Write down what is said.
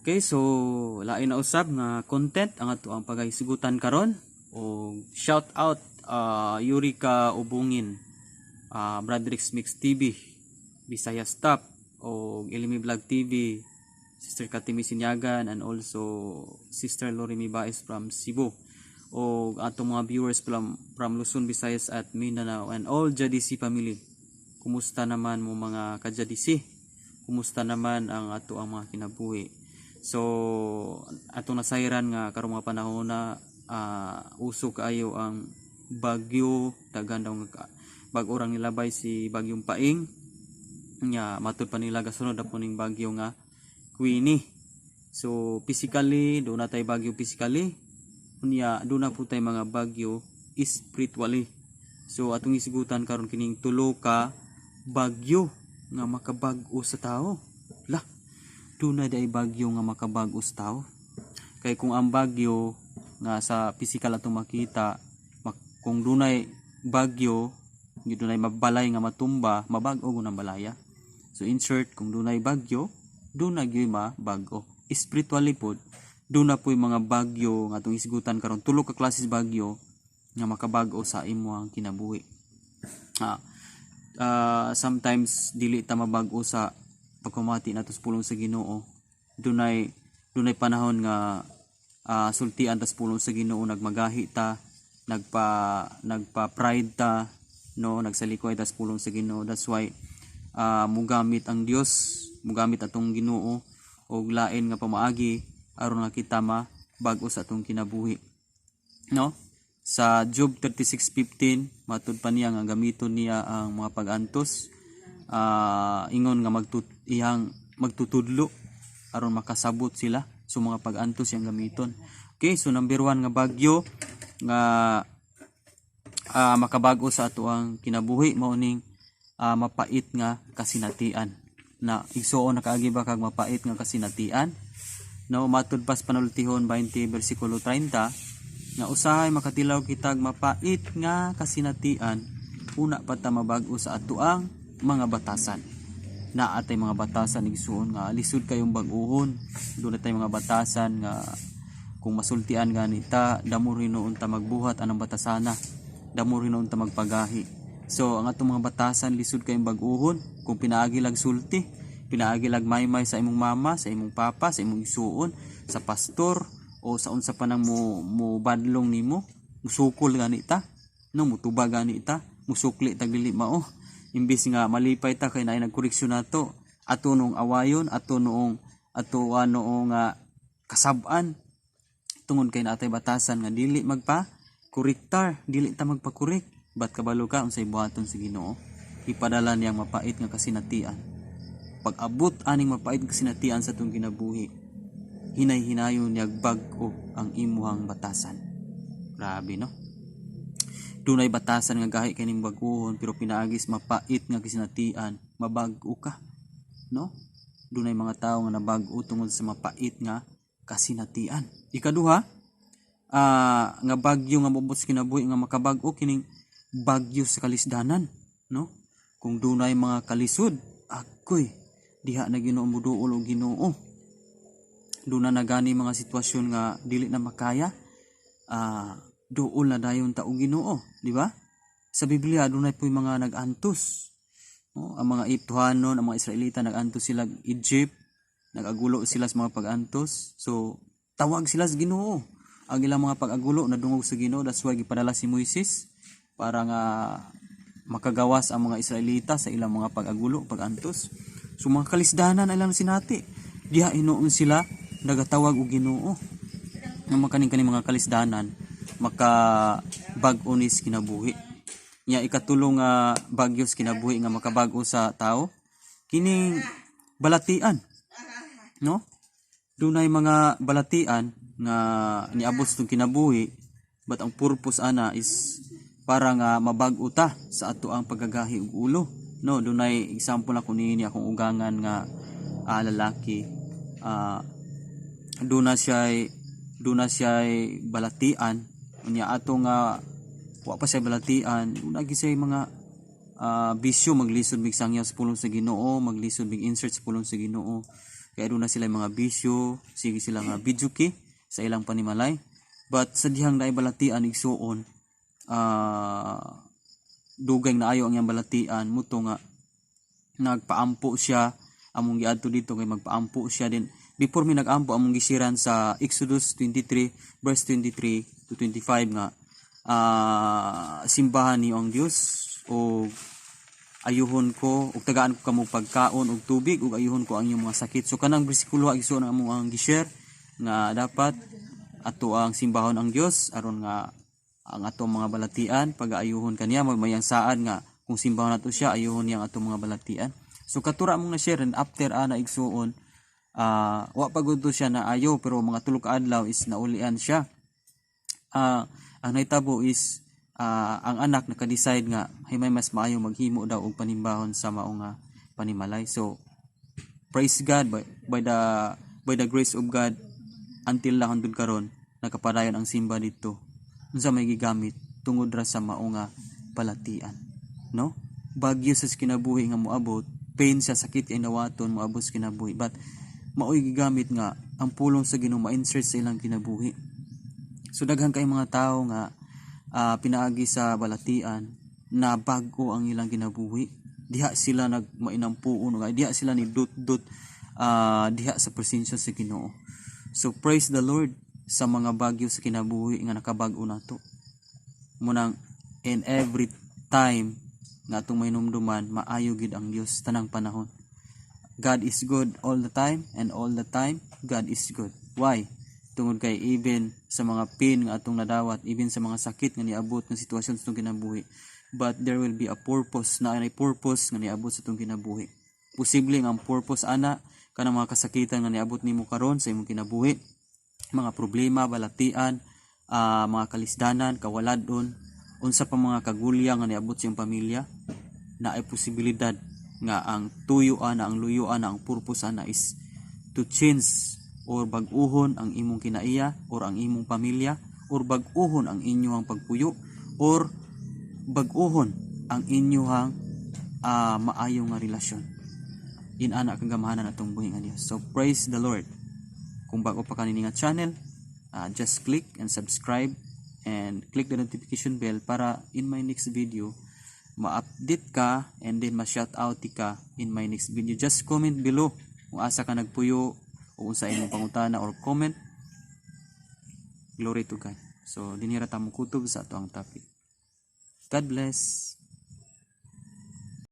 Okay, so lain na usab nga content ang ato ang pagahisugutan karon o shout out Eureka Ubungin, Bradrick's Mix TV, Visayas Top o Ilimi Vlog TV, Sister Katimi Sinyagan, and also Sister Lorimi Baez from Cebu, o atong mga viewers from Luzon, Visayas at Mindanao, and all JDC family. Kumusta naman mo mga ka-JDC? Kumusta naman ang ato ang mga kinabuhi? So atong nasayran nga karong mga panahon na uso kaayo ang bagyo, dagan daw nga bag-orang nilabay si bagyong Paing nya, matud pa nila gasunod na po ning bagyo nga Queenie. So physically do na tay bagyo physically, unya do na po tay mga bagyo spiritually. So atong isigutan karon kining tulo ka bagyo nga makabag-o sa tao. Lah, dunay day bagyo nga makabag-o sa tao. Kay kung ang bagyo nga sa physical atong makita, kung dunay bagyo, dunay mabalay nga matumba, mabag-o gunang balaya. So in short, kung dunay bagyo, dunay gyud mabag-o. Spiritually pod, duna po'y mga bagyo nga atong isigutan karon, tulo ka klases bagyo nga makabag-o sa imong kinabuhi. Sometimes dili ta mabag-o sa pagkumati nato sa pulong sa Ginoo. Dunay panahon nga sultian ta sa pulong sa Ginoo, nagmagahi ta, nagpa pride ta, no, nagsalikoy ta sa pulong sa Ginoo. That's why mugamit ang Dios, mugamit atong Ginoo og lain nga pamaagi aron nga kita mabag-o sa atong kinabuhi. No? Sa Job 36:15 matud pa niya nga gamiton niya ang mga pag-antos, ingon nga magtutudlo aron makasabot sila. So mga pag-antos yang gamiton. Okay, so number 1 nga bagyo nga makabag-o sa ato ang kinabuhi mao ning mapait nga kasinatian. Na igsuon na kaagi ba kag mapait nga kasinatian? No, matud pas panultihon 20 bersikulo 30 nga usahay makatilaw kitag mapait nga kasinatian, una pa ta mabag-o sa ato ang mga batasan. Na atay mga batasan igsuon nga lisod kayong bag-ohon. Doon natay mga batasan nga kung masultian ganita, damo rin noon ta magbuhat anang batasana, damo rin noon ta magpagahi. So ang atong mga batasan lisod kayong bag-ohon. Kung pinaagi lag sulti, pinaagi lag maymay sa imong mama, sa imong papa, sa imong igsuon, sa pastor, o sa unsa pa nang mo badlong nimo, musukol ganita, no, mutuba ganita, musukli tag dili mao. Imbis nga malipay ta kay naay nagkoreksyon nato, ato noong awayon, ato noong kasab-an, tungod kay natay batasan nga dili magpa-korrektar, dili ta magpa-korek. Bat kabalo ka unsay buhaton sa Ginoo, ipadala niyang mapait nga kasinatian. Pag abot aning mapait nga kasinatian sa atong kinabuhi, hinay-hinayon niyag bag-o ang imuhang batasan. Grabe, no? Dunay batasan nga gahi kaning bag-ohon pero pinaagis mapait nga kasinatian, mabag-o ka, no? Dunay mga tawo nga nabag-o tungod sa mapait nga kasinatian. Ikaduha, nga bagyo nga mobot sa kinabuhi nga makabag-o kining bagyo sa kalisdanan, no? Kung dunay mga kalisod, akoy diha na Ginoo muduol og Ginoo. Duna na gani mga sitwasyon nga dili na makaya, duol na dayon ta og Ginoo, di ba? Sa Biblia dunay po'y mga nag-antos. No? Ang mga Egyptohanon, ang mga Israelita nag-antos sila Egypt, nag-agulo sila sa mga pag-antos. So tawag sila sa Ginoo. Ang ilang mga pag-agulo nadungog sa Ginoo, that's why gipadala si Moises para nga makagawas ang mga Israelita sa ilang mga pag-agulo, pag-antos. So mga kalisdanan ilang sinati, diha inoon sila nagatawag og Ginoo. Nga makaning mga kalisdanan makabag-o ni kinabuhi. Nya ikatulong nga bagyo sa kinabuhi nga makabag-o sa tao, kining balatian, no? Dunay mga balatian nga niabot sa kinabuhi, but ang purpose ana is para nga mabag-o ta sa ato ang pagagahi og ulo, no? Dunay example ako niini akong ugangan nga lalaki, duna siya balatian, unya ato nga wa pa siya balatian, lagi siya mga bisyo, maglisod mig sangyaw sa pulong sa Ginoo, maglisod mig insert sa pulong sa Ginoo. kay aduna sila mga bisyo, sige sila nga bijuki sa ilang panimalay. But sa dihang naibalatian igsuon, dugay na ayo ang iyang balatian muto nga nagpaampo siya among giadto dito kay magpaampo siya din before mi nagampo among gisiran sa Exodus 23 verse 23 to 25 nga simbahan niyo ang Dios o ayuhon ko ug tagaan ko kamo pagkaon ug tubig ug ayuhon ko ang inyong mga sakit. So kanang bersikulo igsuon among ang gishare nga dapat ato ang simbahon ang Dios aron nga ang atong mga balatian pag-ayuhon kaniya mayang saad nga kung simbahon nato siya ayuhon niya ang atong mga balatian. So katura mong na-share and after na igsuon wa pagud to siya na ayo pero mga tulo ka adlaw is naulian siya. Ang nahitabo is ang anak naka-decide nga himay mas maayo maghimo daw og panimbahon sa mao nga panimalay. So praise God by the grace of God until lang hangtod karon nakapadayon ang simba dito unsa may gigamit tungod ra sa mao nga balatian, no? Bagyo sa kinabuhi nga moabot, pain sa sakit kay nawaton moabot sa kinabuhi, but maoy gigamit nga ang pulong sa Ginoo ma-insert sa ilang kinabuhi. So daghan kay mga tawo nga pinaagi sa balatian na bag-o ang ilang kinabuhi, diha sila nagmainampuon nga diha sila ni dut-dut diha sa presensya sa Ginoo. So praise the Lord sa mga bagyo sa kinabuhi nga nakabag-o nato. Munang in every time nga atong mainumduman maayo gid ang Dios tanang panahon. God is good all the time and all the time God is good. Why? Tungod kay even sa mga pain nga atong nadawat, even sa mga sakit nga niabot nga sitwasyon sa atong kinabuhi, but there will be a purpose na ay purpose nga niabot sa atong kinabuhi. Posible nga ang purpose ana kanang mga kasakitan nga niabot nimo karon sa imong kinabuhi, mga problema, balatian, mga kalisdanan, kawaladon, unsa pa mga kagulya nga niabot sa iyong pamilya, na ay posibilidad nga ang tuyuan na ang luyuan na ang purpose ana is to change or bag-uhon ang imong kinaiya or ang imong pamilya or bag-uhon ang inyong pagpuyo or bag-uhon ang inyong maayo nga relasyon. Inana kang gamahanan atong buhi nga Dios. So praise the Lord. Kung bago pa kanini nga channel, just click and subscribe and click the notification bell para in my next video ma-update ka and then ma-shout out ka in my next video. Just comment below kung asa ka nagpuyo o unsa imong pangutana or comment. Glory to God. So dinhira ta mo kutob sa ato ang topic. God bless.